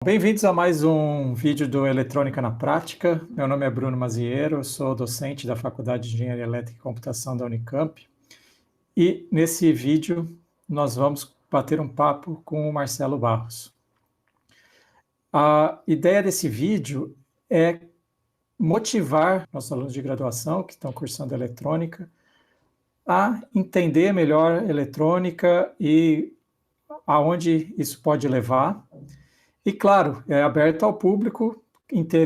Bem-vindos a mais um vídeo do Eletrônica na Prática. Meu nome é Bruno Maziero, eu sou docente da Faculdade de Engenharia Elétrica e Computação da Unicamp. E nesse vídeo nós vamos bater um papo com o Marcelo Barros. A ideia desse vídeo é motivar nossos alunos de graduação que estão cursando eletrônica a entender melhor eletrônica e aonde isso pode levar. E, claro, é aberto ao público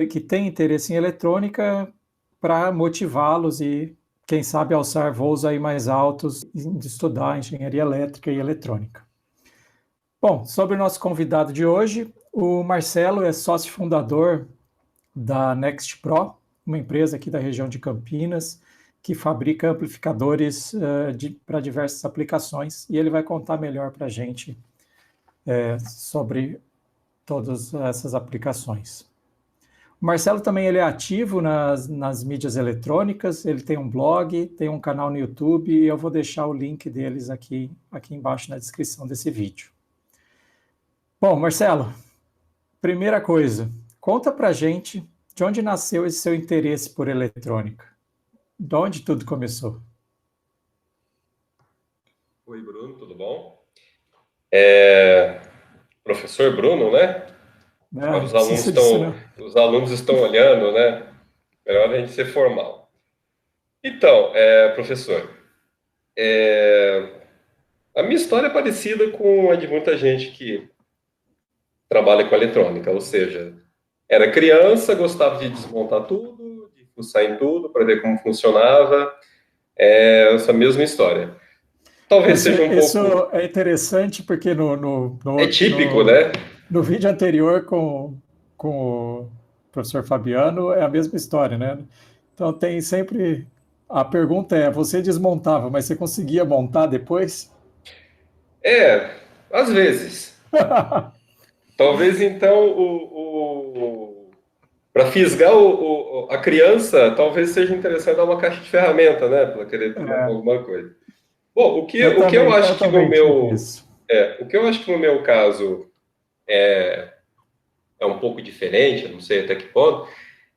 que tem interesse em eletrônica para motivá-los e, quem sabe, alçar voos aí mais altos de estudar engenharia elétrica e eletrônica. Bom, sobre o nosso convidado de hoje, o Marcelo é sócio fundador da Next Pro, uma empresa aqui da região de Campinas, que fabrica amplificadores para diversas aplicações, e ele vai contar melhor para a gente sobre todas essas aplicações. O Marcelo também ele é ativo nas mídias eletrônicas, ele tem um blog, tem um canal no YouTube, e eu vou deixar o link deles aqui embaixo na descrição desse vídeo. Bom, Marcelo, primeira coisa, conta pra gente de onde nasceu esse seu interesse por eletrônica? De onde tudo começou? Oi, Bruno, tudo bom? Professor Bruno, né? Agora os alunos estão olhando, né? Melhor a gente ser formal. Então, professor, a minha história é parecida com a de muita gente que trabalha com eletrônica, ou seja, era criança, gostava de desmontar tudo, de fuçar em tudo para ver como funcionava, essa mesma história. Talvez seja um pouco... Isso é interessante porque É típico, né? No vídeo anterior com o professor Fabiano é a mesma história, né? Então tem sempre... A pergunta é, você desmontava, mas você conseguia montar depois? Às vezes. Talvez, então, para fisgar a criança, talvez seja interessante dar uma caixa de ferramenta, né? Para querer alguma coisa. Bom, o que eu acho que no meu caso é um pouco diferente, não sei até que ponto,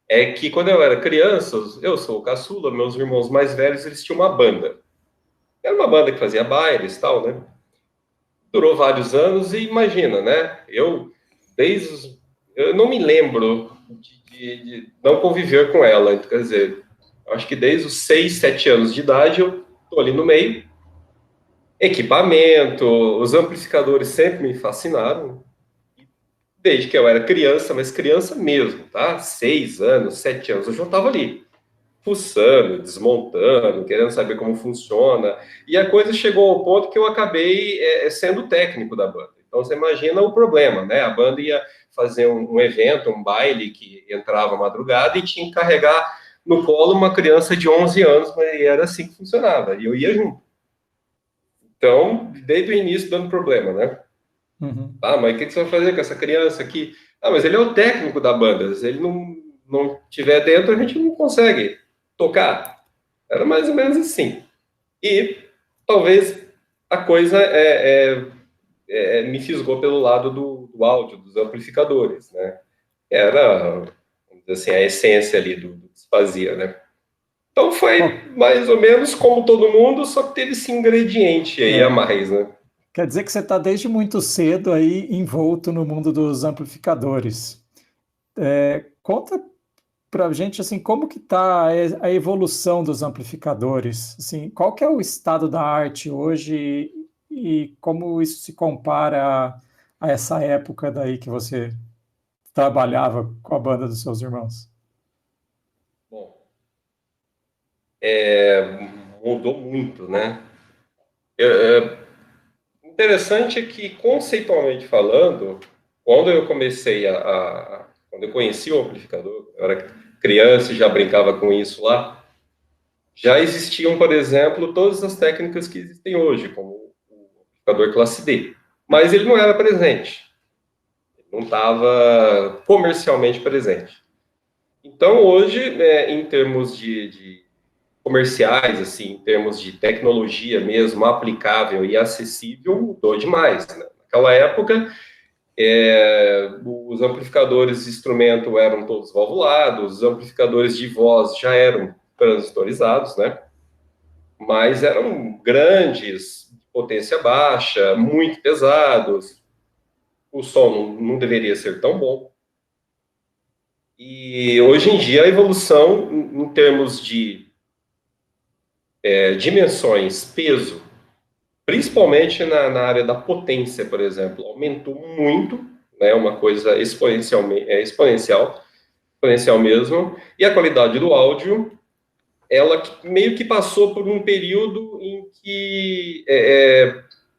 é que quando eu era criança, eu sou o caçula, meus irmãos mais velhos, eles tinham uma banda. Era uma banda que fazia bailes e tal, né? Durou vários anos e imagina, né? Eu não me lembro de não conviver com ela. Quer dizer, acho que desde os 6, 7 anos de idade eu tô ali no meio. Equipamento, os amplificadores sempre me fascinaram. Desde que eu era criança, mas criança mesmo, tá? 6 anos, 7 anos, eu já estava ali, fuçando, desmontando, querendo saber como funciona. E a coisa chegou ao ponto que eu acabei sendo técnico da banda. Então, você imagina o problema, né? A banda ia fazer um evento, um baile que entrava à madrugada e tinha que carregar no colo uma criança de 11 anos, mas era assim que funcionava, e eu ia junto. Então, desde o início, dando problema, né? Uhum. Ah, mas o que você vai fazer com essa criança aqui? Ah, mas ele é o técnico da banda. Se ele não tiver dentro, a gente não consegue tocar. Era mais ou menos assim. E talvez a coisa me fisgou pelo lado do áudio, dos amplificadores, né? Era, vamos dizer assim, a essência ali do que se fazia, né? Então foi mais ou menos como todo mundo, só que teve esse ingrediente aí a mais, né? Quer dizer que você está desde muito cedo aí envolto no mundo dos amplificadores. Conta para a gente assim, como que está a evolução dos amplificadores? Assim, qual que é o estado da arte hoje e como isso se compara a essa época daí que você trabalhava com a banda dos seus irmãos? Bom, mudou muito, né? Interessante é que, conceitualmente falando, quando eu comecei quando eu conheci o amplificador, eu era criança e já brincava com isso lá, já existiam, por exemplo, todas as técnicas que existem hoje, como o amplificador classe D. Mas ele não era presente. Ele não estava comercialmente presente. Então, hoje, em termos de comerciais, assim, em termos de tecnologia mesmo, aplicável e acessível, mudou demais, né? Naquela época, Os amplificadores de instrumento eram todos valvulados, os amplificadores de voz já eram transistorizados, né? Mas eram grandes, potência baixa, muito pesados, o som não deveria ser tão bom. E hoje em dia a evolução em termos de dimensões, peso, principalmente na área da potência, por exemplo, aumentou muito, né, uma coisa exponencial mesmo, e a qualidade do áudio, ela meio que passou por um período em que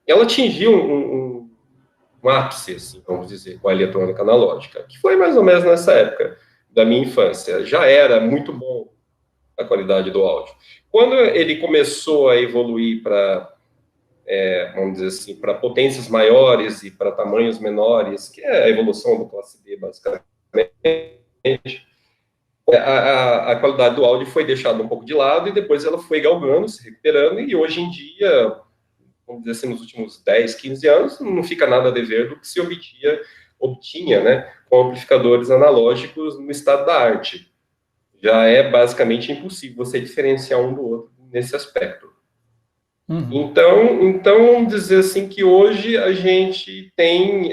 ela atingiu um ápice, assim, vamos dizer, com a eletrônica analógica, que foi mais ou menos nessa época da minha infância. Já era muito bom a qualidade do áudio. Quando ele começou a evoluir para, vamos dizer assim, para potências maiores e para tamanhos menores, que é a evolução do classe D, basicamente, a qualidade do áudio foi deixada um pouco de lado e depois ela foi galgando, se recuperando, e hoje em dia, vamos dizer assim, nos últimos 10, 15 anos, não fica nada a dever do que se obtinha, né, com amplificadores analógicos no estado da arte. Já é basicamente impossível você diferenciar um do outro nesse aspecto. Uhum. Então, vamos dizer assim que hoje a gente tem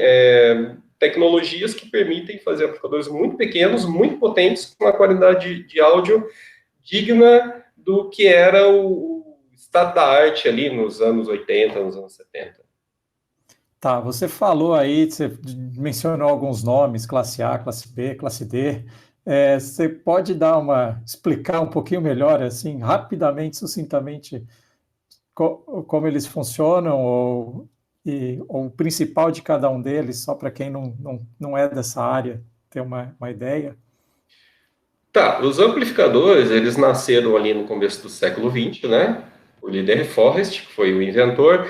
tecnologias que permitem fazer amplificadores muito pequenos, muito potentes, com uma qualidade de áudio digna do que era o estado da arte ali nos anos 80, nos anos 70. Tá, você falou aí, você mencionou alguns nomes, classe A, classe B, classe D. Você pode explicar um pouquinho melhor, assim, rapidamente, sucintamente, como eles funcionam ou o principal de cada um deles, só para quem não é dessa área ter uma ideia? Tá, os amplificadores, eles nasceram ali no começo do século XX, né? O Lee Forrest, que foi o inventor,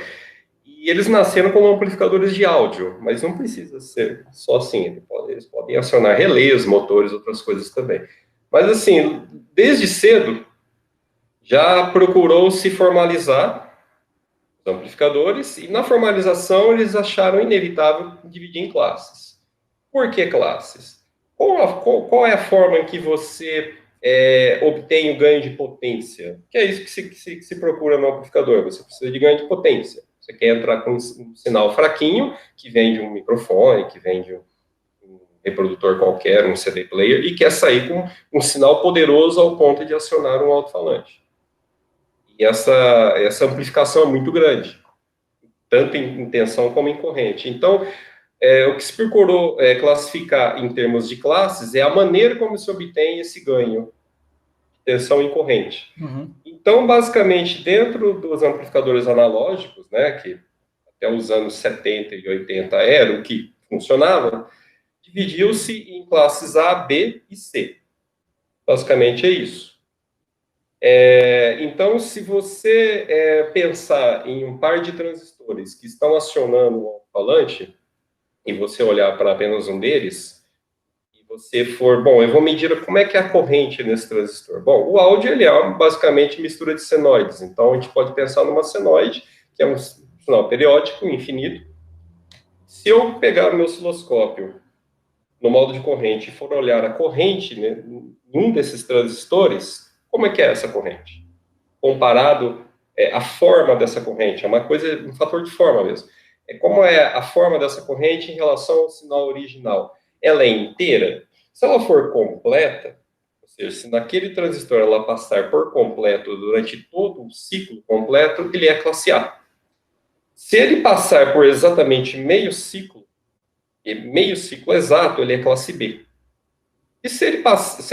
e eles nasceram como amplificadores de áudio, mas não precisa ser só assim, eles podem acionar relés, motores, outras coisas também. Mas assim, desde cedo, já procurou se formalizar os amplificadores, e na formalização eles acharam inevitável dividir em classes. Por que classes? Qual é a forma em que você obtém o ganho de potência? Que é isso que se procura no amplificador, você precisa de ganho de potência. Você quer entrar com um sinal fraquinho, que vem de um microfone, que vem de um reprodutor qualquer, um CD player, e quer sair com um sinal poderoso ao ponto de acionar um alto-falante. E essa amplificação é muito grande, tanto em tensão como em corrente. Então, o que se procurou classificar em termos de classes é a maneira como se obtém esse ganho de tensão em corrente. Uhum. Então, basicamente, dentro dos amplificadores analógicos, né, que até os anos 70 e 80 era o que funcionava, dividiu-se em classes A, B e C. Basicamente é isso. Então, se você pensar em um par de transistores que estão acionando o alto-falante, e você olhar para apenas um deles, e você for, bom, eu vou medir como é que é a corrente nesse transistor. Bom, o áudio, ele é basicamente mistura de senoides, então a gente pode pensar numa senoide, que é um sinal periódico, infinito. Se eu pegar o meu osciloscópio no modo de corrente e for olhar a corrente, né, em um desses transistores, como é que é essa corrente? Comparado a forma dessa corrente, é uma coisa, um fator de forma mesmo. Como é a forma dessa corrente em relação ao sinal original? Ela é inteira? Se ela for completa, ou seja, se naquele transistor ela passar por completo durante todo o ciclo completo, ele é classe A. Se ele passar por exatamente meio ciclo exato, ele é classe B. E se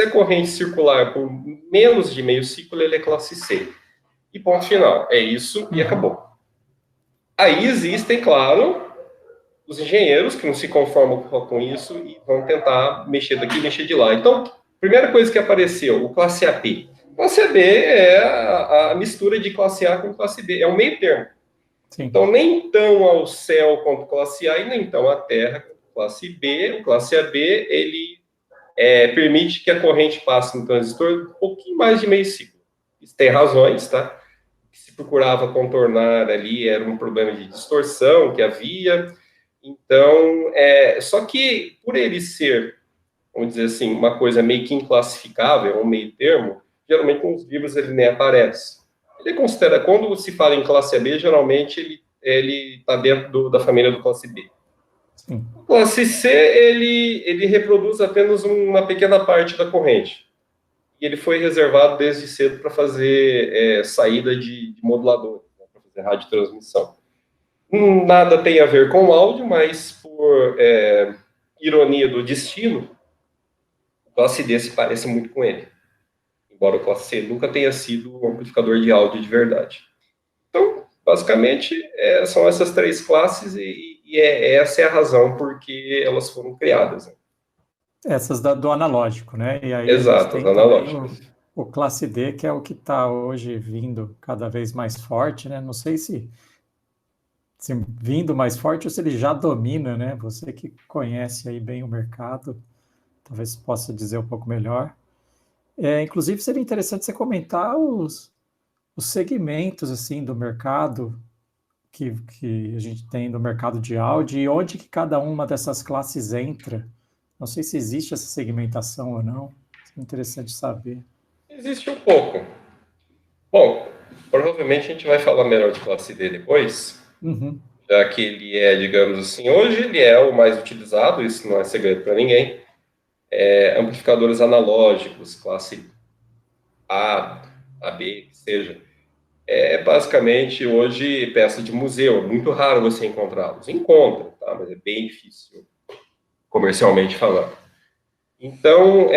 a corrente circular por menos de meio ciclo, ele é classe C. E ponto final. É isso e acabou. Aí existem, claro, os engenheiros que não se conformam com isso e vão tentar mexer daqui e mexer de lá. Então, primeira coisa que apareceu, o classe AB. Classe AB é a mistura de classe A com classe B, é um meio termo. Sim. Então, nem tão ao céu quanto classe A e nem tão à terra quanto classe B. O classe AB, ele permite que a corrente passe no transistor um pouquinho mais de meio ciclo. Isso tem razões, tá? Que se procurava contornar ali era um problema de distorção que havia, Então, só que por ele ser, vamos dizer assim, uma coisa meio que inclassificável, um meio termo, geralmente nos livros ele nem aparece. Ele considera, quando se fala em classe AB, geralmente ele está dentro da família do classe B. Sim. O classe C, ele reproduz apenas uma pequena parte da corrente. E ele foi reservado desde cedo para fazer saída de modulador, né, para fazer radiotransmissão. Nada tem a ver com o áudio, mas por ironia do destino, o classe D se parece muito com ele. Embora o classe C nunca tenha sido um amplificador de áudio de verdade. Então, basicamente, são essas três classes e essa é a razão por que elas foram criadas. Né? Essas do analógico, né? E aí exato, a gente tem analógicas. O classe D, que é o que está hoje vindo cada vez mais forte, né? Não sei se vindo mais forte ou se ele já domina, né? Você que conhece aí bem o mercado, talvez possa dizer um pouco melhor. Inclusive, seria interessante você comentar os segmentos assim do mercado que a gente tem no mercado de áudio e onde que cada uma dessas classes entra. Não sei se existe essa segmentação ou não. É interessante saber. Existe um pouco. Bom, provavelmente a gente vai falar melhor de classe D depois, já que ele digamos assim, hoje ele é o mais utilizado, isso não é segredo para ninguém. Amplificadores analógicos, classe A, AB, que seja. Basicamente, hoje, peça de museu. É muito raro você encontrá-los. Encontra, tá? Mas é bem difícil, comercialmente falando. Então,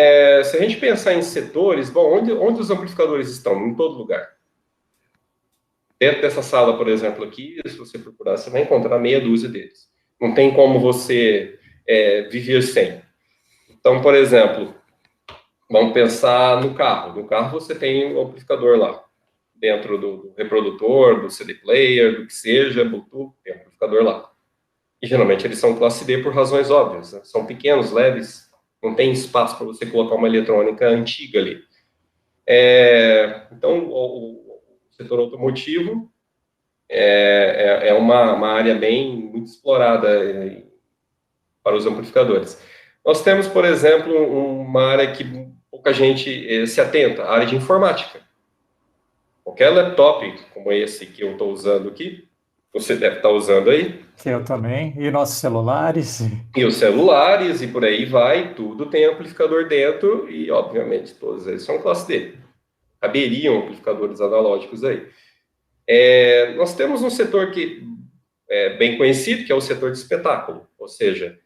se a gente pensar em setores, bom, onde os amplificadores estão? Em todo lugar. Dentro dessa sala, por exemplo, aqui, se você procurar, você vai encontrar meia dúzia deles. Não tem como você viver sem. Então, por exemplo, vamos pensar no carro. No carro você tem um amplificador lá. Dentro do reprodutor, do CD player, do que seja, Bluetooth, tem um amplificador lá. E geralmente eles são classe D por razões óbvias. Né? São pequenos, leves, não tem espaço para você colocar uma eletrônica antiga ali. Então, o setor automotivo é uma área muito explorada para os amplificadores. Nós temos, por exemplo, uma área que pouca gente se atenta, a área de informática. Qualquer laptop como esse que eu estou usando aqui, você deve estar usando aí. Que eu também. E nossos celulares. E os celulares, e por aí vai, tudo tem amplificador dentro, e obviamente todos eles são classe D. Caberiam amplificadores analógicos aí. Nós temos um setor que é bem conhecido, que é o setor de espetáculo, ou seja,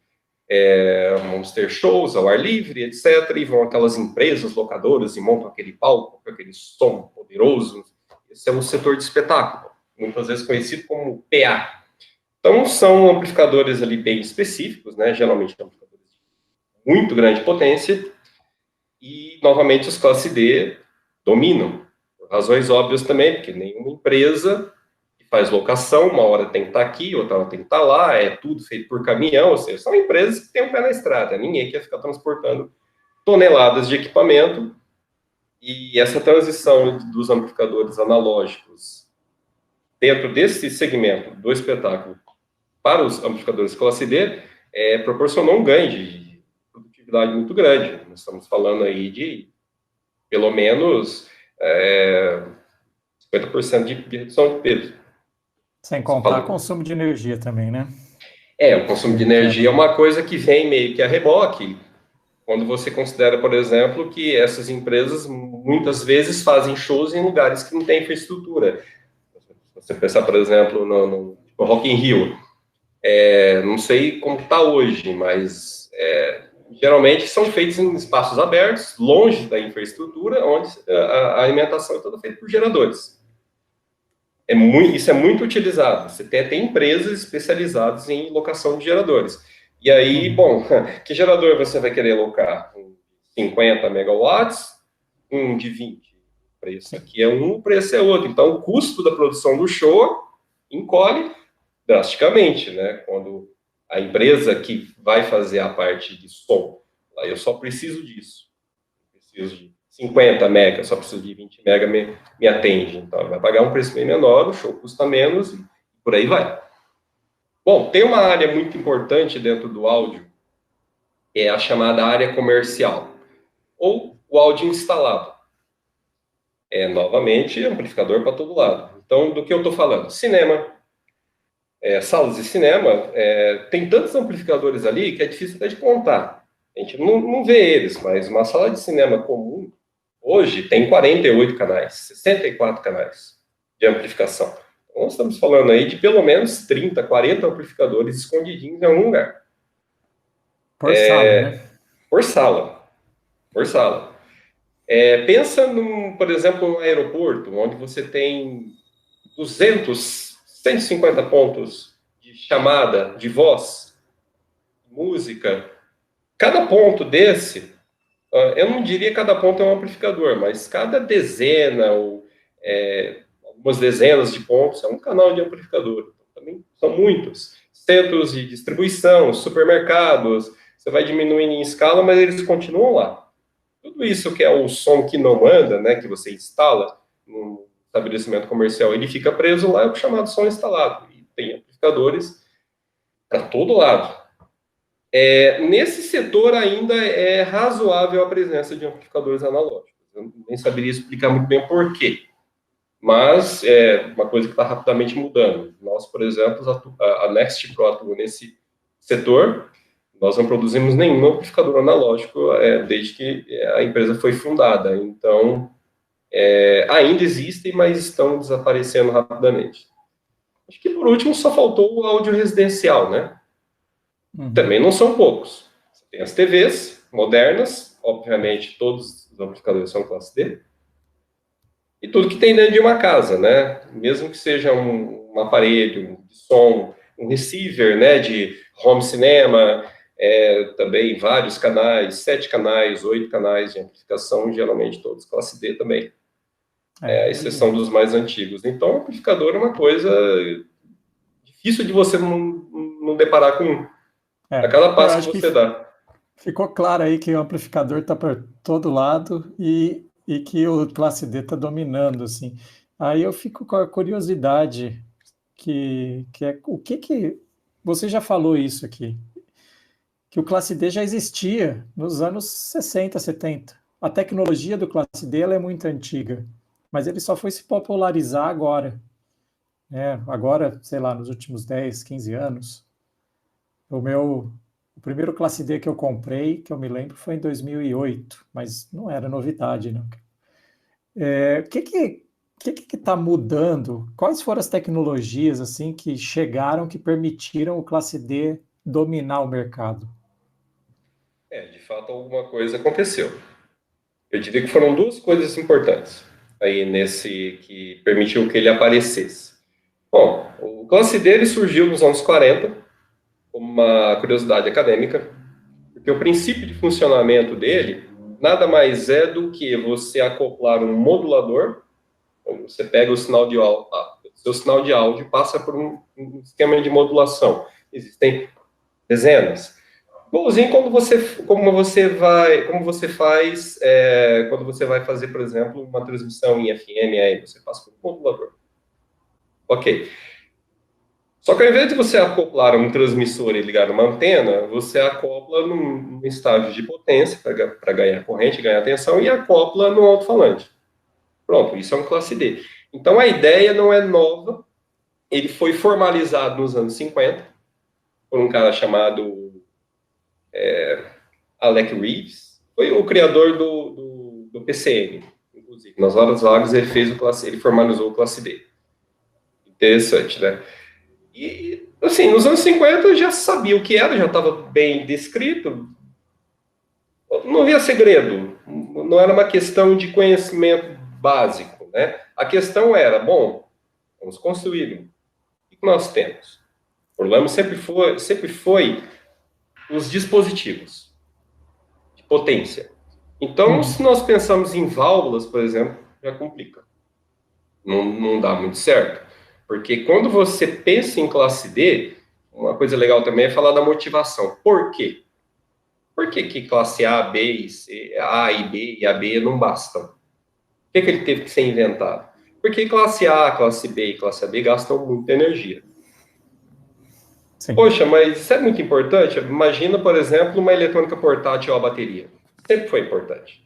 vamos ter shows ao ar livre, etc., e vão aquelas empresas locadoras e montam aquele palco, com aquele som poderoso. Esse é um setor de espetáculo, muitas vezes conhecido como PA. Então, são amplificadores ali bem específicos, né? Geralmente amplificadores de muito grande potência, e, novamente, os classe D dominam, por razões óbvias também, porque nenhuma empresa que faz locação, uma hora tem que estar aqui, outra hora tem que estar lá, é tudo feito por caminhão, ou seja, são empresas que têm um pé na estrada, ninguém quer ficar transportando toneladas de equipamento, e essa transição dos amplificadores analógicos dentro desse segmento do espetáculo para os amplificadores classe D proporcionou um ganho de produtividade muito grande. Nós estamos falando aí de pelo menos 50% de redução de peso. Sem contar consumo de energia também, né? O consumo de energia é uma coisa que vem meio que a reboque, quando você considera, por exemplo, que essas empresas muitas vezes fazem shows em lugares que não tem infraestrutura. Se você pensar, por exemplo, no Rock in Rio, não sei como está hoje, mas geralmente são feitos em espaços abertos, longe da infraestrutura, onde a alimentação é toda feita por geradores. Isso é muito utilizado. Você tem empresas especializadas em locação de geradores. E aí, bom, que gerador você vai querer alocar? 50 megawatts, um de 20. O preço aqui é um, o preço é outro. Então, o custo da produção do show encolhe drasticamente, né? Quando a empresa que vai fazer a parte de som, eu só preciso disso. Preciso de 50 mega, só preciso de 20 mega, me atende. Então, vai pagar um preço bem menor, o show custa menos, e por aí vai. Bom, tem uma área muito importante dentro do áudio, é a chamada área comercial, ou o áudio instalado. Novamente, amplificador para todo lado. Então, do que eu estou falando? Cinema, salas de cinema, tem tantos amplificadores ali que é difícil até de contar. A gente não vê eles, mas uma sala de cinema comum, hoje, tem 48 canais, 64 canais de amplificação. Então, nós estamos falando aí de pelo menos 30, 40 amplificadores escondidinhos em algum lugar. Por sala, né? Por sala. Por sala. Pensa, por exemplo, no aeroporto, onde você tem 200, 150 pontos de chamada, de voz, música. Cada ponto desse, eu não diria cada ponto é um amplificador, mas cada dezena ou algumas dezenas de pontos é um canal de amplificador. Também são muitos. Centros de distribuição, supermercados, você vai diminuindo em escala, mas eles continuam lá. Tudo isso que é o som que não anda, né, que você instala no estabelecimento comercial, ele fica preso lá, é o chamado som instalado. E tem amplificadores para todo lado. Nesse setor ainda é razoável a presença de amplificadores analógicos. Eu nem saberia explicar muito bem por quê. Mas é uma coisa que está rapidamente mudando. Nós, por exemplo, a Next Pro atua nesse setor. Nós não produzimos nenhum amplificador analógico desde que a empresa foi fundada. Então, ainda existem, mas estão desaparecendo rapidamente. Acho que, por último, só faltou o áudio residencial, né? Uhum. Também não são poucos. Você tem as TVs modernas, obviamente, todos os amplificadores são classe D, e tudo que tem dentro de uma casa, né? Mesmo que seja um aparelho de som, um receiver, né, de home cinema, também vários canais, 7 canais, 8 canais de amplificação, geralmente todos classe D também. A exceção dos mais antigos. Então, o amplificador é uma coisa difícil de você não deparar com a cada passo que você dá. Ficou claro aí que o amplificador está por todo lado e que o classe D está dominando, assim. Aí eu fico com a curiosidade que é o que você já falou isso aqui, que o classe D já existia nos anos 60, 70. A tecnologia do classe D ela é muito antiga, mas ele só foi se popularizar agora. Agora, sei lá, nos últimos 10, 15 anos. O primeiro classe D que eu comprei, que eu me lembro, foi em 2008, mas não era novidade, não. O que está mudando? Quais foram as tecnologias assim que chegaram, que permitiram o classe D dominar o mercado? De fato, alguma coisa aconteceu. Eu diria que foram duas coisas importantes aí nesse que permitiu que ele aparecesse. Bom, o classe D ele surgiu nos anos 40, como uma curiosidade acadêmica, porque o princípio de funcionamento dele nada mais é do que você acoplar um modulador, você pega o sinal de áudio, seu sinal de áudio passa por um esquema de modulação. Existem dezenas. Igualzinho como você faz quando você vai fazer, por exemplo, uma transmissão em FM, aí você passa por um modulador. Ok. Só que ao invés de você acoplar um transmissor e ligar uma antena, você acopla num estágio de potência para ganhar corrente, ganhar tensão, e acopla no alto-falante. Pronto, isso é um classe D. Então a ideia não é nova, ele foi formalizado nos anos 50 por um cara chamado Alec Reeves, foi o criador do PCM, inclusive. Nas horas vagas ele formalizou o classe D. Interessante, né? E, assim, nos anos 50 eu já sabia o que era, já estava bem descrito. Não havia segredo, não era uma questão de conhecimento básico, né? A questão era, bom, vamos construir. O que nós temos? O problema sempre foi os dispositivos de potência. Então, se nós pensamos em válvulas, por exemplo, já complica. Não dá muito certo. Porque quando você pensa em classe D, uma coisa legal também é falar da motivação. Por quê? Por que classe A, B e C, A e B e AB não bastam? Por que ele teve que ser inventado? Porque classe A, classe B e classe AB gastam muita energia. Sim. Poxa, mas isso é muito importante. Imagina, por exemplo, uma eletrônica portátil à bateria. Sempre foi importante.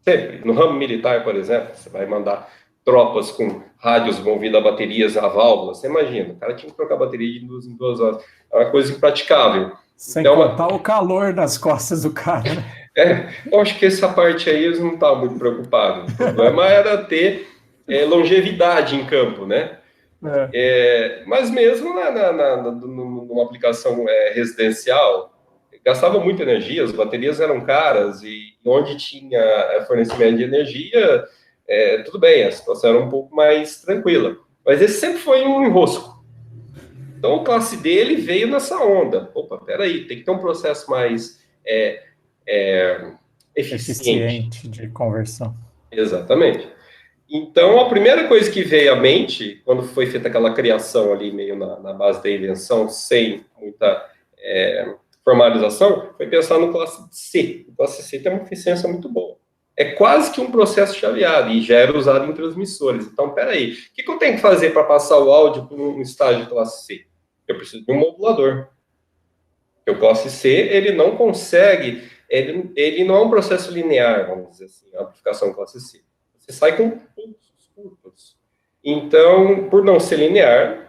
Sempre. No ramo militar, por exemplo, você vai mandar tropas com rádios movidos a baterias a válvulas. Você imagina, o cara tinha que trocar a bateria de 2 em 2 horas. É uma coisa impraticável. Sem contar o calor nas costas do cara, né? Eu acho que essa parte aí eles não estavam muito preocupados. O problema era ter longevidade em campo, né? Mas mesmo numa aplicação residencial, gastava muita energia, as baterias eram caras, e onde tinha fornecimento de energia, tudo bem, a situação era um pouco mais tranquila. Mas esse sempre foi um enrosco. Então, o classe D ele veio nessa onda. Opa, peraí, tem que ter um processo mais eficiente de conversão. Exatamente. Então, a primeira coisa que veio à mente, quando foi feita aquela criação ali, meio na base da invenção, sem muita formalização, foi pensar no classe C. O classe C tem uma eficiência muito boa. É quase que um processo chaveado, e já era usado em transmissores. Então, peraí, o que eu tenho que fazer para passar o áudio para um estágio de classe C? Eu preciso de um modulador. Porque o classe C, ele não consegue, ele não é um processo linear, vamos dizer assim, a amplificação classe C. Você sai com pulsos curtos. Então, por não ser linear,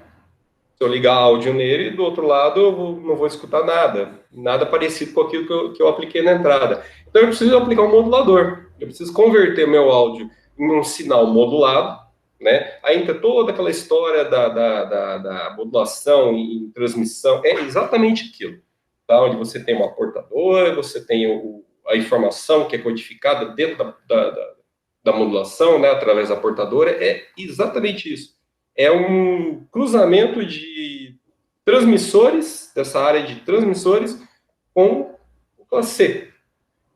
se eu ligar áudio nele, do outro lado eu não vou escutar nada parecido com aquilo que eu apliquei na entrada. Então, eu preciso aplicar um modulador. Eu preciso converter meu áudio em um sinal modulado, né? Aí entra toda aquela história da modulação em transmissão. É exatamente aquilo. Tá? Onde você tem uma portadora, você tem a informação que é codificada dentro da modulação, né, através da portadora. É exatamente isso. É um cruzamento de transmissores, dessa área de transmissores, com o classe C.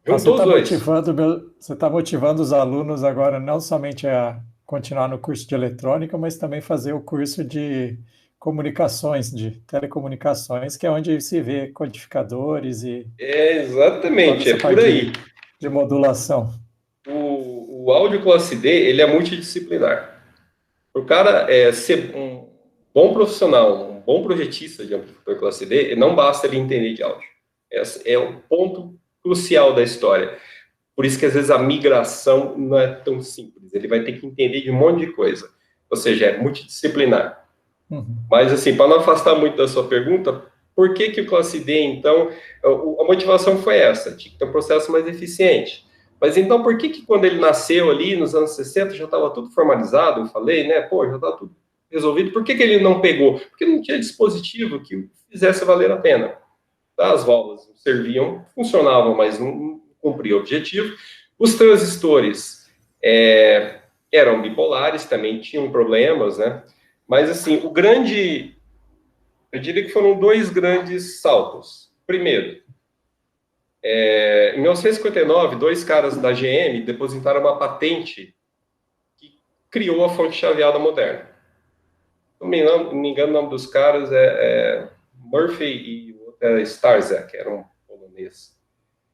Você está motivando os alunos agora não somente a continuar no curso de eletrônica, mas também fazer o curso de comunicações, de telecomunicações, que é onde se vê codificadores e... Exatamente, é por aí. De modulação. O áudio classe D, ele é multidisciplinar. O cara ser um bom profissional, um bom projetista de amplificador classe D, não basta ele entender de áudio. Esse é o ponto crucial da história. Por isso que, às vezes, a migração não é tão simples. Ele vai ter que entender de um monte de coisa. Ou seja, é multidisciplinar. Uhum. Mas, assim, para não afastar muito da sua pergunta, por que o classe D, então, a motivação foi essa? Tinha que ter um processo mais eficiente. Mas, então, por que quando ele nasceu ali, nos anos 60, já estava tudo formalizado? Eu falei, né? Pô, já estava tudo resolvido. Por que ele não pegou? Porque não tinha dispositivo que fizesse valer a pena. As válvulas serviam, funcionavam, mas não cumpriam o objetivo. Os transistores eram bipolares, também tinham problemas, né? Mas, assim, eu diria que foram 2 grandes saltos. Primeiro, em 1959, 2 caras da GM depositaram uma patente que criou a fonte chaveada moderna. Não me engano, o nome dos caras é Murphy e o outro era Starzak, que era um polonês.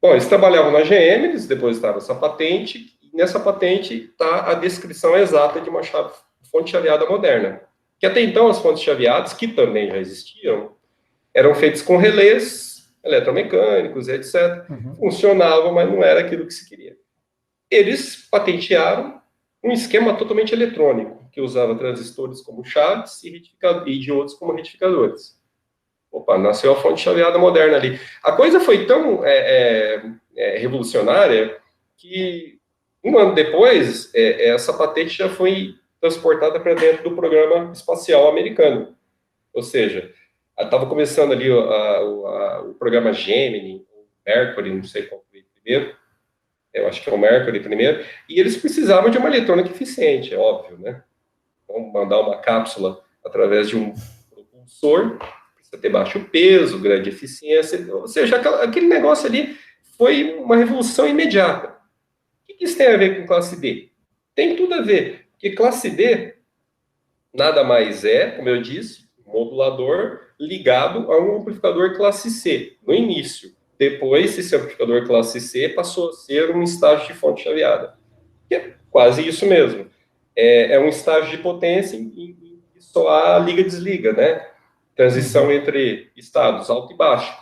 Bom, eles trabalhavam na GM, eles depositaram essa patente, e nessa patente está a descrição exata de uma fonte chaveada moderna. Que até então as fontes chaveadas, que também já existiam, eram feitas com relés eletromecânicos, etc. Uhum. Funcionavam, mas não era aquilo que se queria. Eles patentearam um esquema totalmente eletrônico, que usava transistores como chaves e diodos como retificadores. Opa, nasceu a fonte chaveada moderna ali. A coisa foi tão revolucionária que, um ano depois, essa patente já foi transportada para dentro do programa espacial americano. Ou seja, estava começando ali o programa Gemini, Mercury, não sei qual foi o primeiro, eu acho que é o Mercury primeiro, e eles precisavam de uma eletrônica eficiente, é óbvio, né? Vamos mandar uma cápsula através de um propulsor, precisa ter baixo peso, grande eficiência, ou seja, aquele negócio ali foi uma revolução imediata. O que isso tem a ver com classe D? Tem tudo a ver, porque classe D nada mais é, como eu disse, um modulador ligado a um amplificador classe C, no início. Depois, esse amplificador classe C passou a ser um estágio de fonte chaveada. Que é quase isso mesmo. É um estágio de potência em que só há liga-desliga, né? transição entre estados, alto e baixo,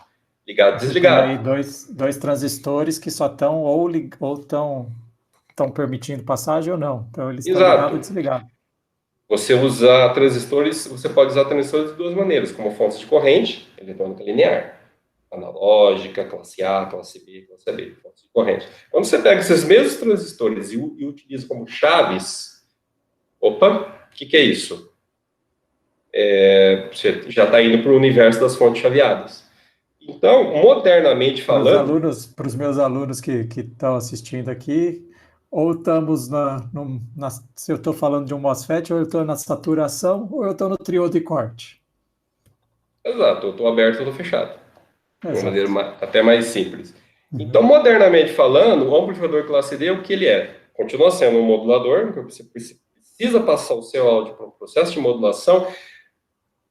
ligado e desligado. Tem aí dois transistores que só estão ou estão permitindo passagem ou não. Então, eles estão ligados ou desligados. Você pode usar transistores de duas maneiras, como fontes de corrente, eletrônica linear, analógica, classe A, classe B, fontes de corrente. Quando você pega esses mesmos transistores e utiliza como chaves, opa, o que é isso? Você já está indo para o universo das fontes chaveadas. Então, modernamente falando... Para os meus alunos que estão assistindo aqui, ou estamos se eu estou falando de um MOSFET, ou eu estou na saturação, ou eu estou no triode de corte. Exato, eu estou aberto ou estou fechado. De uma maneira até mais simples. Então, modernamente falando, o amplificador classe D, o que ele é? Continua sendo um modulador, você precisa passar o seu áudio para um processo de modulação,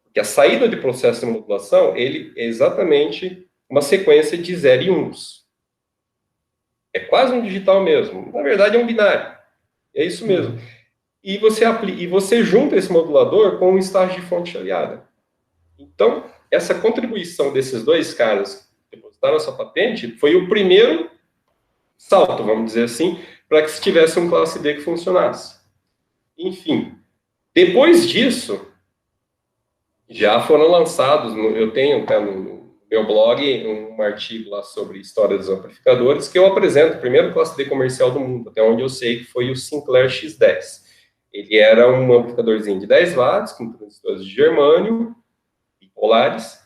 porque a saída de processo de modulação, ele é exatamente uma sequência de 0 e 1. É quase um digital mesmo. Na verdade, é um binário. É isso mesmo. E você junta esse modulador com um estágio de fonte chaveada. Então, essa contribuição desses dois caras que depositaram essa patente foi o primeiro salto, vamos dizer assim, para que se tivesse um classe D que funcionasse. Enfim, depois disso, já foram lançados, eu tenho no meu blog um artigo lá sobre história dos amplificadores, que eu apresento o primeiro classe D comercial do mundo, até onde eu sei que foi o Sinclair X10. Ele era um amplificadorzinho de 10 watts, com transistores de germânio, bipolares,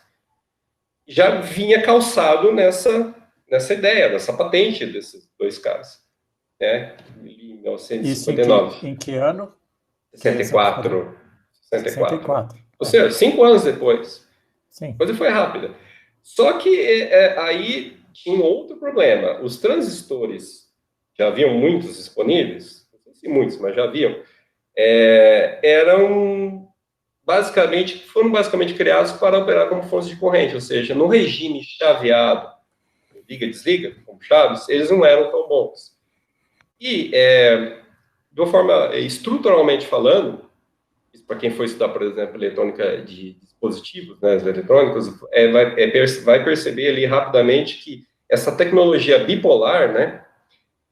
já vinha calçado nessa ideia, nessa patente desses dois caras. Né? Em 1959. Isso em que ano? 64. 64. Ou seja, 5 anos depois. Sim. A coisa foi rápida. Só que aí tinha outro problema. Os transistores, já haviam muitos disponíveis, não sei se muitos, mas já haviam, foram basicamente criados para operar como fontes de corrente, ou seja, no regime chaveado, liga-desliga, como chaves, eles não eram tão bons. E, de uma forma estruturalmente falando, para quem for estudar, por exemplo, eletrônica de dispositivos, né, os eletrônicos, vai perceber ali rapidamente que essa tecnologia bipolar, né,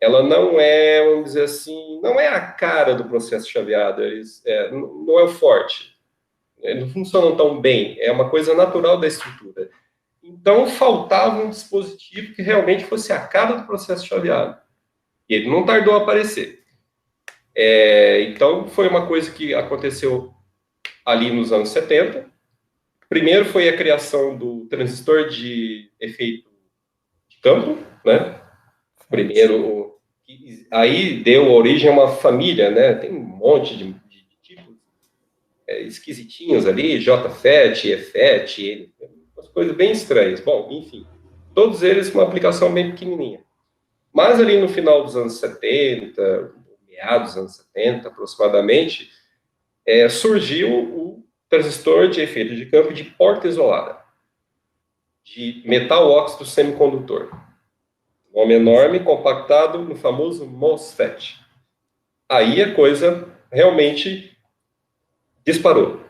ela não é, vamos dizer assim, não é a cara do processo chaveado, não é o forte, não funcionam tão bem, é uma coisa natural da estrutura. Então, faltava um dispositivo que realmente fosse a cara do processo chaveado. E ele não tardou a aparecer. Então, foi uma coisa que aconteceu ali nos anos 70. Primeiro foi a criação do transistor de efeito de campo, né? Primeiro, aí deu origem a uma família, né? Tem um monte de tipos esquisitinhos ali, JFET, EFET, umas coisas bem estranhas. Bom, enfim, todos eles com uma aplicação bem pequenininha. Mas ali no final dos anos 70, meados dos anos 70, aproximadamente, surgiu o transistor de efeito de campo de porta isolada, de metal óxido semicondutor. Nome enorme, compactado no famoso MOSFET. Aí a coisa realmente disparou.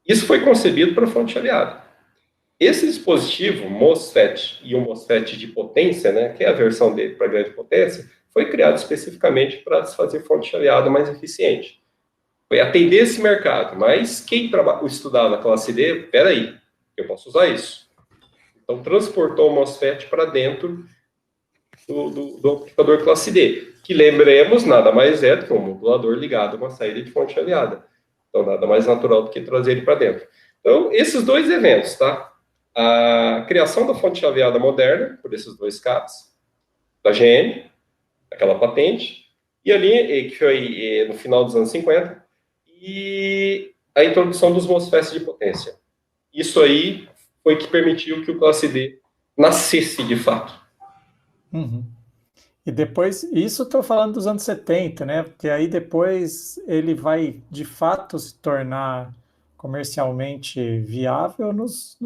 Isso foi concebido para fonte chaveada. Esse dispositivo, MOSFET e o MOSFET de potência, né, que é a versão dele para grande potência, foi criado especificamente para fazer fonte chaveada mais eficiente. Foi atender esse mercado, mas quem estudava a classe D, peraí, eu posso usar isso. Então, transportou o MOSFET para dentro do amplificador classe D, que, lembremos, nada mais é do que um modulador ligado a uma saída de fonte chaveada. Então, nada mais natural do que trazer ele para dentro. Então, esses dois eventos, tá? A criação da fonte chaveada moderna, por esses dois caras, da GM, aquela patente, e ali, que foi no final dos anos 50, e a introdução dos MOSFETs de potência. Isso aí foi que permitiu que o classe D nascesse de fato. Uhum. E depois, isso estou falando dos anos 70, né? Porque aí depois ele vai de fato se tornar comercialmente viável nos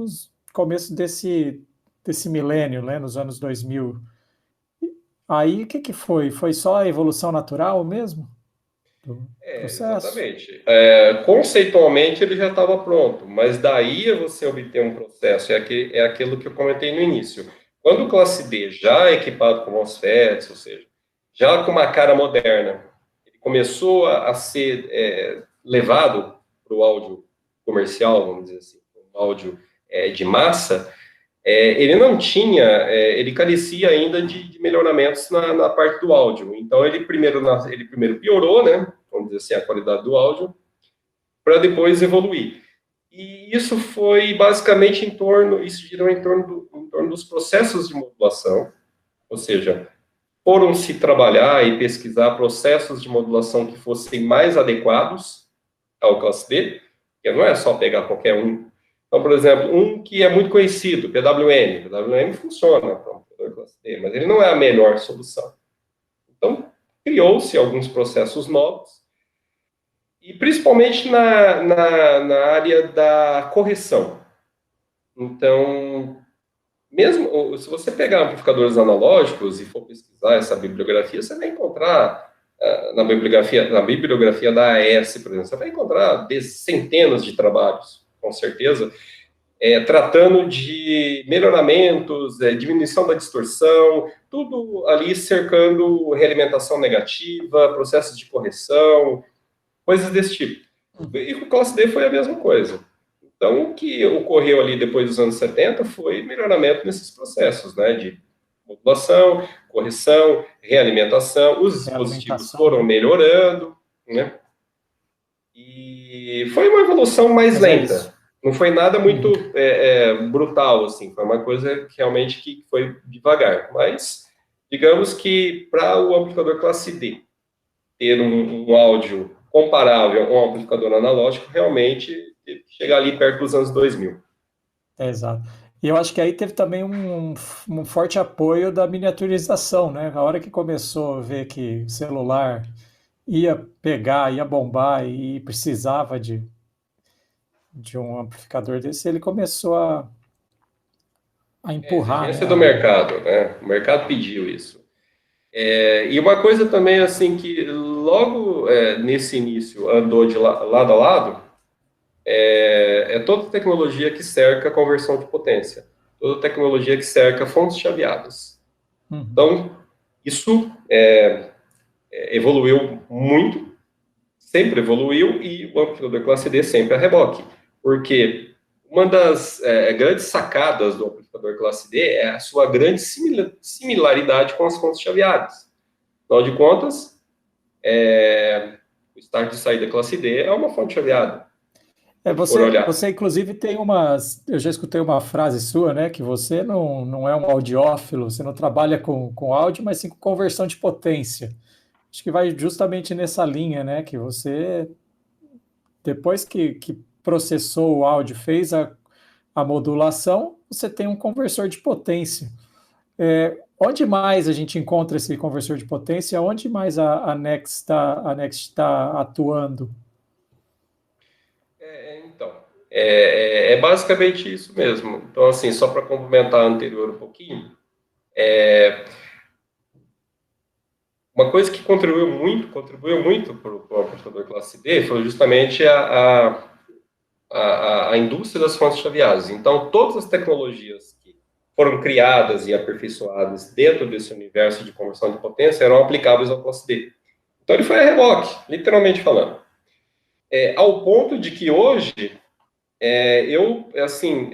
começos desse milênio, né? Nos anos 2000. Aí o que foi? Foi só a evolução natural mesmo? do processo. Exatamente. Conceitualmente ele já estava pronto, mas daí você obter um processo, é aquilo que eu comentei no início. Quando o Classe D já equipado com MOSFETs, ou seja, já com uma cara moderna, ele começou a ser levado para o áudio comercial, vamos dizer assim, um áudio de massa, ele não tinha, ele carecia ainda de melhoramentos na parte do áudio. Então, ele primeiro piorou, né, vamos dizer assim, a qualidade do áudio, para depois evoluir. E isso foi basicamente isso girou em torno dos processos de modulação, ou seja, foram-se trabalhar e pesquisar processos de modulação que fossem mais adequados ao Classe D, que não é só pegar qualquer um. Então, por exemplo, um que é muito conhecido, PWM. PWM funciona para um computador Classe D, mas ele não é a melhor solução. Então, criou-se alguns processos novos, e principalmente na área da correção. Então, mesmo se você pegar amplificadores analógicos e for pesquisar essa bibliografia, você vai encontrar na bibliografia da AES, por exemplo, você vai encontrar centenas de trabalhos, com certeza, tratando de melhoramentos, diminuição da distorção, tudo ali cercando realimentação negativa, processos de correção, coisas desse tipo. E com o Classe D foi a mesma coisa. Então, o que ocorreu ali depois dos anos 70 foi melhoramento nesses processos, né, de modulação, correção, realimentação, os dispositivos foram melhorando, né, e foi uma evolução mais lenta, não foi nada muito brutal, assim, foi uma coisa que realmente que foi devagar, mas digamos que para o amplificador Classe D ter um áudio comparável a um amplificador analógico, realmente chegar ali perto dos anos 2000. Exato. E eu acho que aí teve também um forte apoio da miniaturização, né? A hora que começou a ver que o celular ia pegar, ia bombar e precisava de um amplificador desse, ele começou a empurrar, exigência, né? do mercado, né? O mercado pediu isso. E uma coisa também, assim, que logo nesse início andou de lado a lado, toda tecnologia que cerca a conversão de potência, toda tecnologia que cerca fontes chaveadas. Então, isso evoluiu muito, sempre evoluiu, e o amplificador Classe D sempre a reboque, porque uma das grandes sacadas do amplificador Classe D é a sua grande similaridade com as fontes chaveadas. Afinal de contas, o start de saída Classe D é uma fonte chaveada. Você inclusive tem eu já escutei uma frase sua, né, que você não é um audiófilo, você não trabalha com áudio, mas sim com conversão de potência. Acho que vai justamente nessa linha, né, que você, depois que processou o áudio, fez a modulação, você tem um conversor de potência. Onde mais a gente encontra esse conversor de potência? Onde mais a Next está atuando? Então, basicamente isso mesmo. Então, assim, só para complementar a anterior um pouquinho, uma coisa que contribuiu muito para o amplificador Classe D foi justamente a indústria das fontes chaveadas. Então, todas as tecnologias que foram criadas e aperfeiçoadas dentro desse universo de conversão de potência eram aplicáveis ao Classe D. Então, ele foi a reboque, literalmente falando. Ao ponto de que hoje, eu, assim,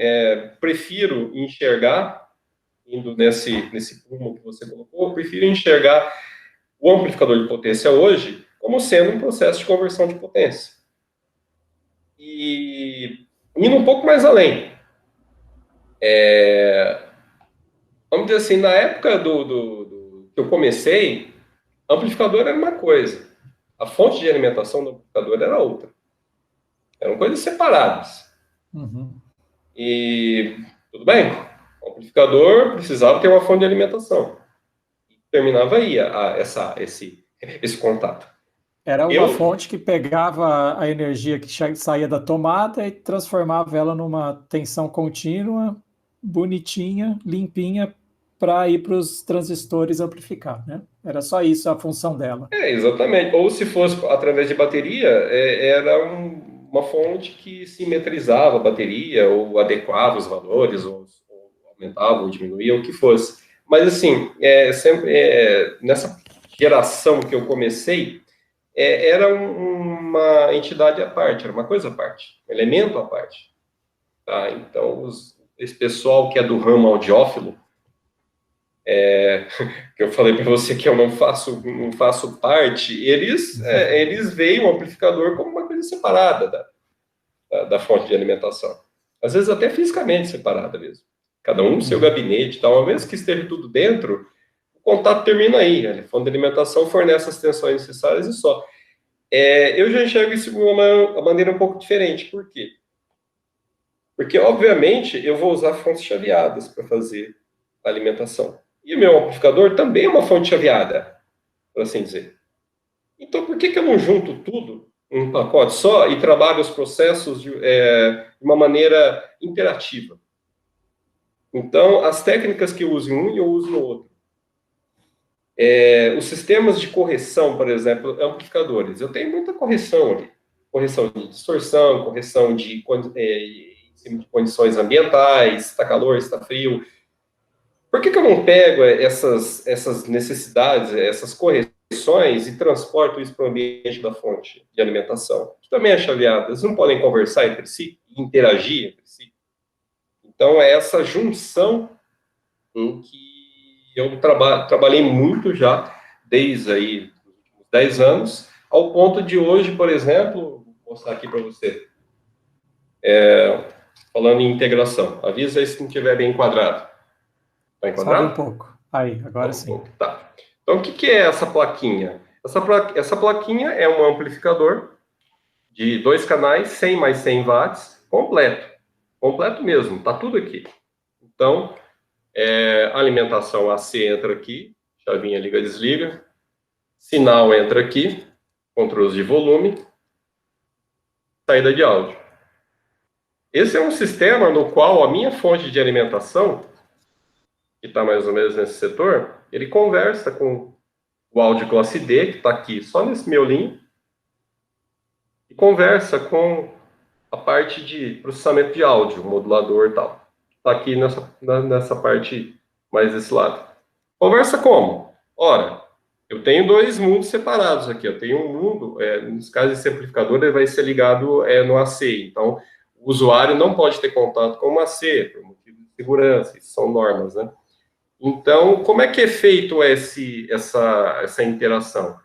prefiro enxergar, indo nesse rumo que você colocou, eu prefiro enxergar o amplificador de potência hoje como sendo um processo de conversão de potência. E indo um pouco mais além, vamos dizer assim, na época que eu comecei, amplificador era uma coisa, a fonte de alimentação do amplificador era outra. Eram coisas separadas. E tudo bem, o amplificador precisava ter uma fonte de alimentação. E terminava aí esse contato. Era uma fonte que pegava a energia que saía da tomada e transformava ela numa tensão contínua, bonitinha, limpinha, para ir para os transistores amplificar, né? Era só isso a função dela. Exatamente. Ou se fosse através de bateria, era uma fonte que simetrizava a bateria, ou adequava os valores, ou aumentava ou diminuía, o que fosse. Mas, assim, nessa geração que eu comecei, era uma entidade à parte, era uma coisa à parte, um elemento à parte. Tá? Então, esse pessoal que é do ramo audiófilo, que eu falei para você que eu não faço parte, eles veem o amplificador como uma coisa separada da fonte de alimentação. Às vezes até fisicamente separada mesmo. Cada um no seu gabinete e tal. Uma vez que esteja tudo dentro, o contato termina aí. A fonte de alimentação fornece as tensões necessárias e só. Eu já enxergo isso de uma maneira um pouco diferente. Por quê? Porque, obviamente, eu vou usar fontes chaveadas para fazer a alimentação. E o meu amplificador também é uma fonte chaveada, por assim dizer. Então, por que eu não junto tudo em um pacote só e trabalho os processos de uma maneira interativa? Então, as técnicas que eu uso em um, eu uso no outro. Os sistemas de correção, por exemplo, amplificadores. Eu tenho muita correção ali. Correção de distorção, correção de condições ambientais, está calor, está frio. Por que eu não pego essas necessidades, essas correções e transporto isso para o ambiente da fonte de alimentação? Que também é chaveado. Eles não podem conversar entre si, interagir entre si. Então, é essa junção em que eu trabalhei muito já, desde aí os últimos 10 anos, ao ponto de hoje, por exemplo, vou mostrar aqui para você, falando em integração. Avisa aí se não estiver bem enquadrado. Está enquadrado? Sobe um pouco. Aí, agora sim. Tá. Então, o que é essa plaquinha? Essa plaquinha é um amplificador de 2 canais, 100 mais 100 watts, completo. Completo mesmo, tá tudo aqui. Então, alimentação AC entra aqui, chavinha liga, desliga. Sinal entra aqui, controles de volume, saída de áudio. Esse é um sistema no qual a minha fonte de alimentação, que está mais ou menos nesse setor, ele conversa com o áudio classe D, que está aqui só nesse miolinho, e conversa com a parte de processamento de áudio, modulador e tal. Está aqui nessa parte mais desse lado. Conversa como? Ora, eu tenho 2 mundos separados aqui. Eu tenho um mundo, nesse caso esse amplificador ele vai ser ligado no AC. Então, o usuário não pode ter contato com o AC, por motivo de segurança, isso são normas, né? Então, como é que é feito essa interação?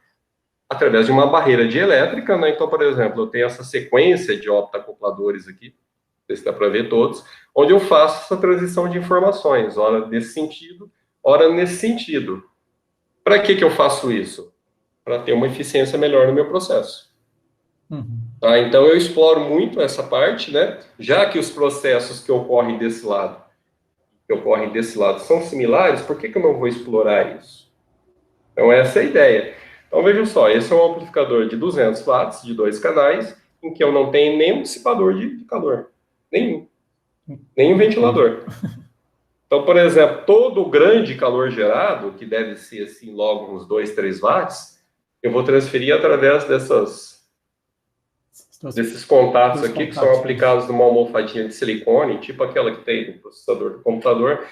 Através de uma barreira dielétrica, né? Então, por exemplo, eu tenho essa sequência de optacopladores aqui, não sei se dá para ver todos, onde eu faço essa transição de informações, ora nesse sentido, ora nesse sentido. Para que eu faço isso? Para ter uma eficiência melhor no meu processo. Tá? Então, eu exploro muito essa parte, né? Já que os processos que ocorrem desse lado são similares, por que eu não vou explorar isso? Então, essa é a ideia. Então, vejam só, esse é um amplificador de 200 watts, de 2 canais, em que eu não tenho nenhum dissipador de calor. Nenhum ventilador. Então, por exemplo, todo o grande calor gerado, que deve ser assim logo uns 2, 3 watts, eu vou transferir através desses contatos aqui, que são aplicados numa almofadinha de silicone, tipo aquela que tem no processador do computador.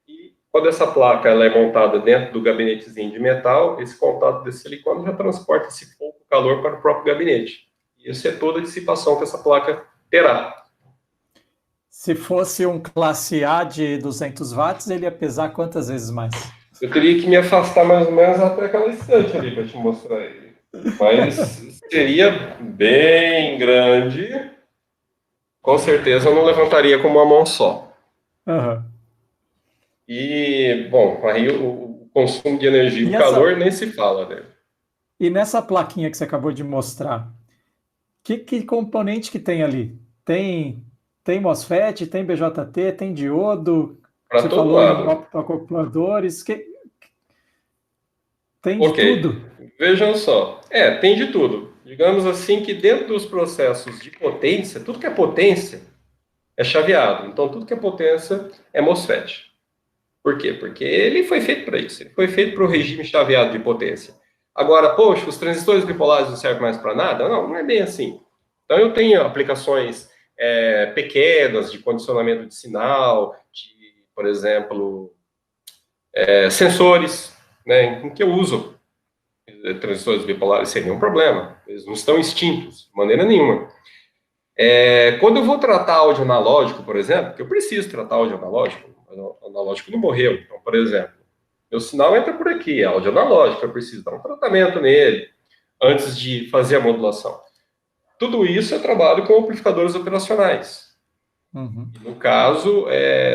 E quando essa placa ela é montada dentro do gabinetezinho de metal, esse contato desse silicone já transporta esse pouco calor para o próprio gabinete. E isso é toda a dissipação que essa placa terá. Se fosse um classe A de 200 watts, ele ia pesar quantas vezes mais? Eu teria que me afastar mais ou menos até aquela estante ali para te mostrar ele. Mas seria bem grande. Com certeza eu não levantaria com uma mão só. Uhum. E, bom, aí o consumo de energia e o calor nem se fala, né? E nessa plaquinha que você acabou de mostrar, que componente que tem ali? Tem MOSFET, tem BJT, tem diodo? Para todo lado. Optocopladores, tem de tudo? Vejam só. Tem de tudo. Digamos assim que dentro dos processos de potência, tudo que é potência é chaveado. Então, tudo que é potência é MOSFET. Por quê? Porque ele foi feito para isso. Ele foi feito para o regime chaveado de potência. Agora, poxa, os transistores bipolares não servem mais para nada? Não, não é bem assim. Então, eu tenho aplicações pequenas de condicionamento de sinal, de, por exemplo, sensores, né, em que eu uso transistores bipolares sem nenhum problema. Eles não estão extintos, de maneira nenhuma. Quando eu vou tratar áudio analógico, por exemplo, que eu preciso tratar áudio analógico, o analógico não morreu. Então, por exemplo, meu sinal entra por aqui, é áudio analógico, eu preciso dar um tratamento nele antes de fazer a modulação. Tudo isso é trabalho com amplificadores operacionais. Uhum. No caso,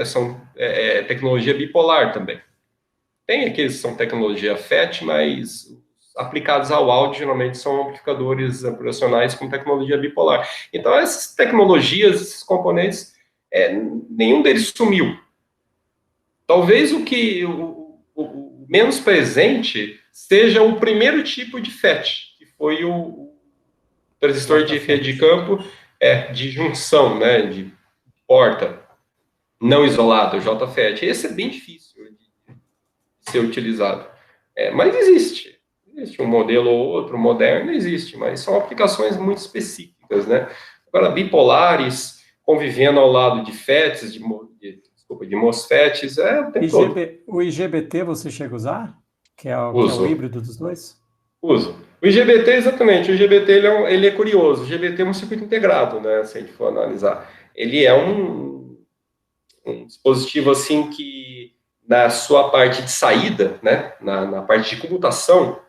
são tecnologia bipolar também. Tem aqueles que são tecnologia FET, mas aplicados ao áudio, geralmente são amplificadores operacionais com tecnologia bipolar. Então, essas tecnologias, esses componentes, nenhum deles sumiu. Talvez o menos presente seja o primeiro tipo de FET, que foi o transistor de rede de campo de junção, né, de porta não isolado, o JFET. Esse é bem difícil de ser utilizado. Mas existe. Existe um modelo ou outro moderno, existe, mas são aplicações muito específicas, né? Agora, bipolares convivendo ao lado de FETs, de MOSFETs, O IGBT você chega a usar? Que é o híbrido dos dois? Uso. O IGBT, exatamente. O IGBT ele é curioso. O IGBT é um circuito integrado, né? Se a gente for analisar. Ele é um dispositivo assim que, na sua parte de saída, né? Na parte de comutação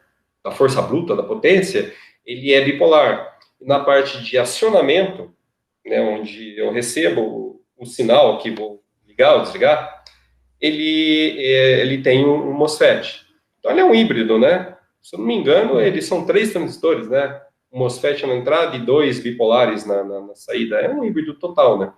da força bruta, da potência, ele é bipolar. E na parte de acionamento, né? Onde eu recebo o sinal que vou ligar ou desligar, ele tem um MOSFET. Então, ele é um híbrido, né? Se eu não me engano, eles são 3 transistores, né? Um MOSFET na entrada e 2 bipolares na saída. É um híbrido total, né?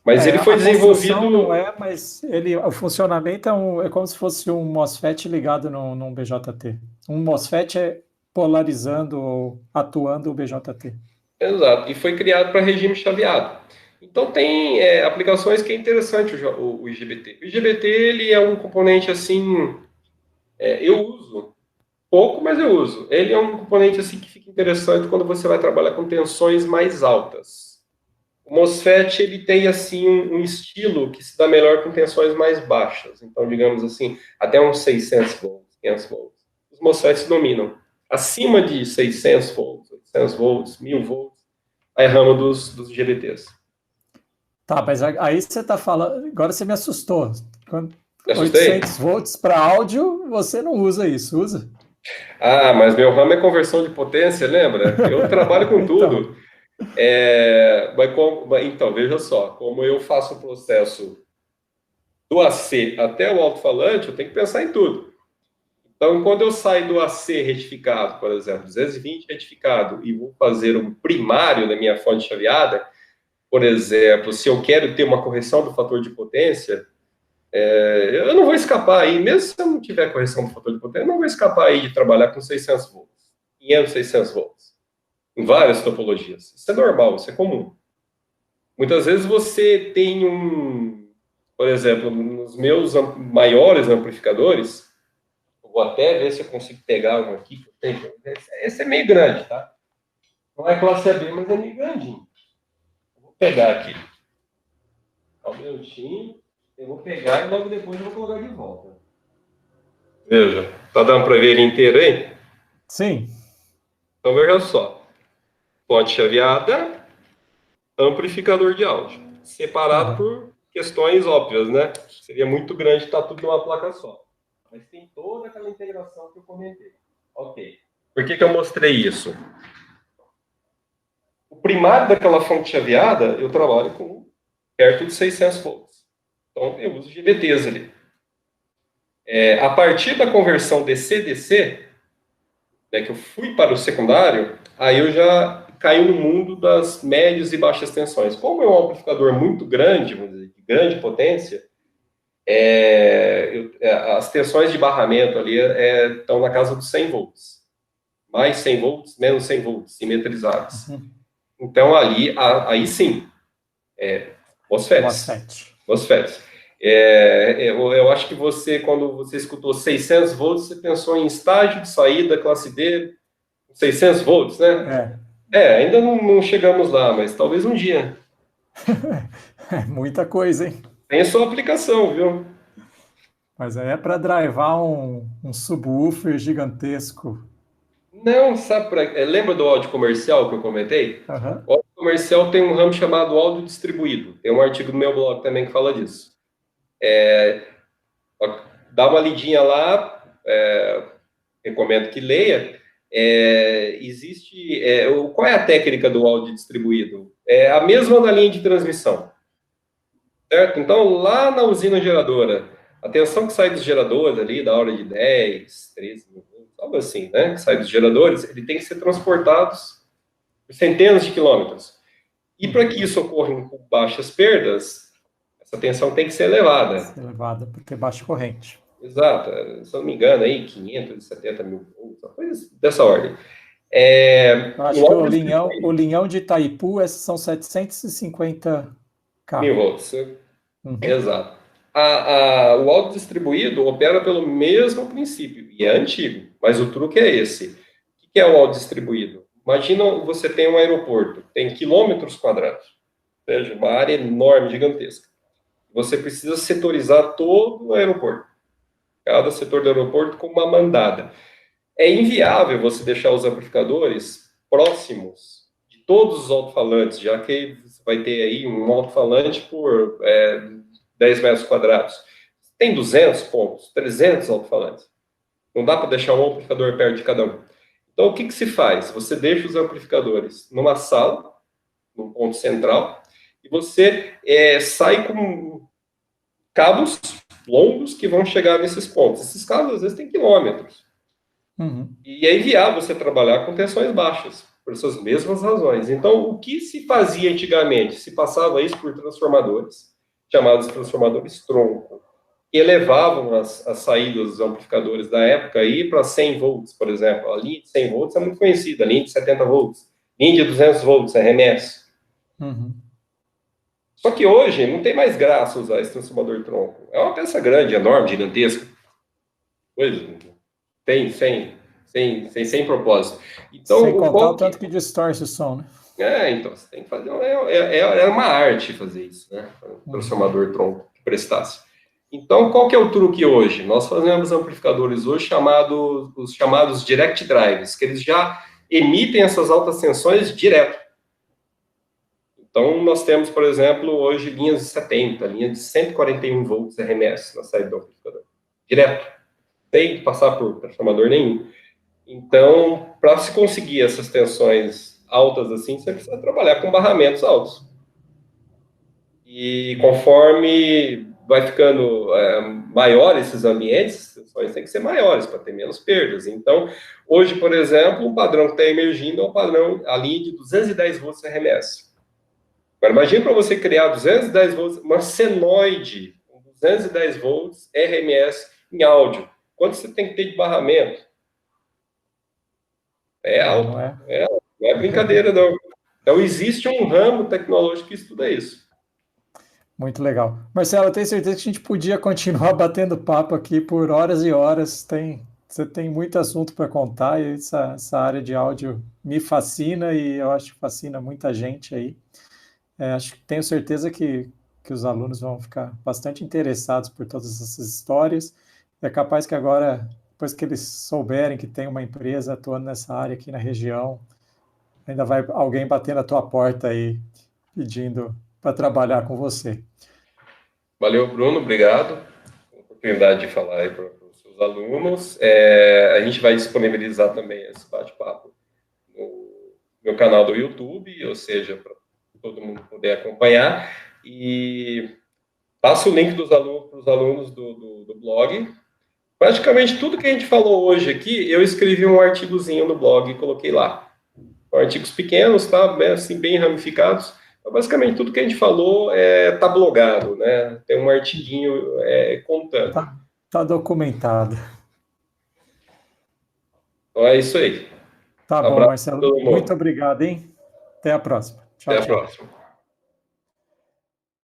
Mas ele foi desenvolvido... não mas o funcionamento é como se fosse um MOSFET ligado num BJT. Um MOSFET é polarizando ou atuando o BJT. Exato. E foi criado para regime chaveado. Então, tem aplicações que é interessante o IGBT. O IGBT, ele é um componente, assim... eu uso pouco, mas eu uso. Ele é um componente assim que fica interessante quando você vai trabalhar com tensões mais altas. O MOSFET, ele tem assim um estilo que se dá melhor com tensões mais baixas. Então, digamos assim, até uns 600 volts, 500 volts. Os MOSFETs dominam. Acima de 600 volts, 800 volts, 1000 volts, aí é rama dos GBTs. Tá, mas aí você está falando... Agora você me assustou. Me assustei? 800 volts para áudio, você não usa isso, usa? Ah, mas meu ramo é conversão de potência, lembra? Eu trabalho com tudo. Então, veja só, como eu faço o processo do AC até o alto-falante, eu tenho que pensar em tudo. Então, quando eu saio do AC retificado, por exemplo, 220 retificado, e vou fazer um primário na minha fonte chaveada, por exemplo, se eu quero ter uma correção do fator de potência, eu não vou escapar aí, mesmo se eu não tiver correção do fator de potência, eu não vou escapar aí de trabalhar com 600 volts, 500, 600 volts, em várias topologias. Isso é normal, isso é comum. Muitas vezes você tem por exemplo, nos meus maiores amplificadores, eu vou até ver se eu consigo pegar um aqui, que eu tenho. Esse é meio grande, tá? Não é classe AB, mas é meio grandinho. Vou pegar aqui. Só um minutinho. Eu vou pegar e logo depois eu vou colocar de volta. Veja, tá dando para ver ele inteiro aí? Sim. Então veja só. Fonte chaveada, amplificador de áudio. Separado por questões óbvias, né? Seria muito grande estar tudo numa placa só. Mas tem toda aquela integração que eu comentei. Ok. Por que eu mostrei isso? O primário daquela fonte chaveada, eu trabalho com perto de 600 volts. Então, eu uso GBTs ali. A partir da conversão DC-DC, né, que eu fui para o secundário, aí eu já caí no mundo das médias e baixas tensões. Como é um amplificador muito grande, vamos dizer, de grande potência, as tensões de barramento ali estão na casa dos 100 volts. Mais 100 volts, menos 100 volts, simetrizados. Então, aí sim, MOSFETs. Eu acho que você, quando você escutou 600 volts, você pensou em estágio de saída classe D, 600 volts, né? Ainda não chegamos lá, mas talvez um dia. É muita coisa, hein? Tem a sua aplicação, viu? Mas aí é para drivar um subwoofer gigantesco. Não, sabe, lembra do áudio comercial que eu comentei? Uhum. O áudio comercial tem um ramo chamado áudio distribuído. Tem um artigo no meu blog também que fala disso. Dá uma lidinha lá, recomendo que leia. Qual é a técnica do áudio distribuído? É a mesma na linha de transmissão, certo? Então, lá na usina geradora, a tensão que sai dos geradores ali, da hora de 10, 13 mil volts, algo assim, né? Que sai dos geradores, ele tem que ser transportado por centenas de quilômetros. E para que isso ocorra com baixas perdas, essa tensão tem que ser elevada. Elevada, para ter baixa corrente. Exato. Se eu não me engano, aí, 570 mil volts, uma coisa dessa ordem. Eu acho que o linhão de Itaipu são 750 mil volts. Exato. O áudio distribuído opera pelo mesmo princípio, e é antigo, mas o truque é esse. O que é o áudio distribuído? Imagina você tem um aeroporto, tem quilômetros quadrados, ou seja, uma área enorme, gigantesca. Você precisa setorizar todo o aeroporto, cada setor do aeroporto com uma mandada. É inviável você deixar os amplificadores próximos de todos os alto-falantes, já que você vai ter aí um alto-falante por 10 metros quadrados. Tem 200 pontos, 300 alto-falantes. Não dá para deixar um amplificador perto de cada um. Então, o que se faz? Você deixa os amplificadores numa sala, num ponto central, e você sai com cabos longos que vão chegar nesses pontos. Esses cabos, às vezes, têm quilômetros. E é inviável você trabalhar com tensões baixas, por essas mesmas razões. Então, o que se fazia antigamente? Se passava isso por transformadores, chamados transformadores tronco, que elevavam as saídas dos amplificadores da época aí para 100 volts, por exemplo. A linha de 100 volts é muito conhecida, a linha de 70 volts, linha de 200 volts, RMS. Só que hoje não tem mais graça usar esse transformador tronco. É uma peça grande, enorme, gigantesca. Sem propósito. Então, sem contar o tanto que distorce o som, né? Então, você tem que fazer... É uma arte fazer isso, né? Um transformador tronco que prestasse. Então, qual que é o truque hoje? Nós fazemos amplificadores hoje os chamados direct drives, que eles já emitem essas altas tensões direto. Então, nós temos, por exemplo, hoje linhas de 70, linhas de 141 volts RMS na saída do amplificador. Direto. Sem passar por transformador nenhum. Então, para se conseguir essas tensões altas assim, você precisa trabalhar com barramentos altos. E conforme vai ficando maior esses ambientes, as tensões têm que ser maiores para ter menos perdas. Então, hoje, por exemplo, um padrão que está emergindo é o padrão, a linha de 210 volts RMS. Agora, imagine para você criar 210 volts, uma senoide com 210 volts RMS em áudio. Quanto você tem que ter de barramento? É alto. Não é brincadeira, não. Então, existe um ramo tecnológico que estuda isso. Muito legal. Marcelo, eu tenho certeza que a gente podia continuar batendo papo aqui por horas e horas. Você tem muito assunto para contar e essa área de áudio me fascina e eu acho que fascina muita gente aí. Tenho certeza que os alunos vão ficar bastante interessados por todas essas histórias. É capaz que agora, depois que eles souberem que tem uma empresa atuando nessa área aqui na região, ainda vai alguém bater na tua porta aí pedindo para trabalhar com você. Valeu, Bruno, obrigado pela oportunidade de falar aí para os seus alunos. A gente vai disponibilizar também esse bate-papo no meu canal do YouTube, ou seja, para todo mundo poder acompanhar. E passo o link para os alunos do blog. Praticamente tudo que a gente falou hoje aqui, eu escrevi um artigozinho no blog e coloquei lá. São artigos pequenos, tá? Assim, bem ramificados. Então, basicamente, tudo que a gente falou tá blogado, né? Tem um artiguinho contando. Tá documentado. Então, é isso aí. Tá bom, Marcelo. Muito obrigado, hein? Até a próxima. Tchau, até a próxima.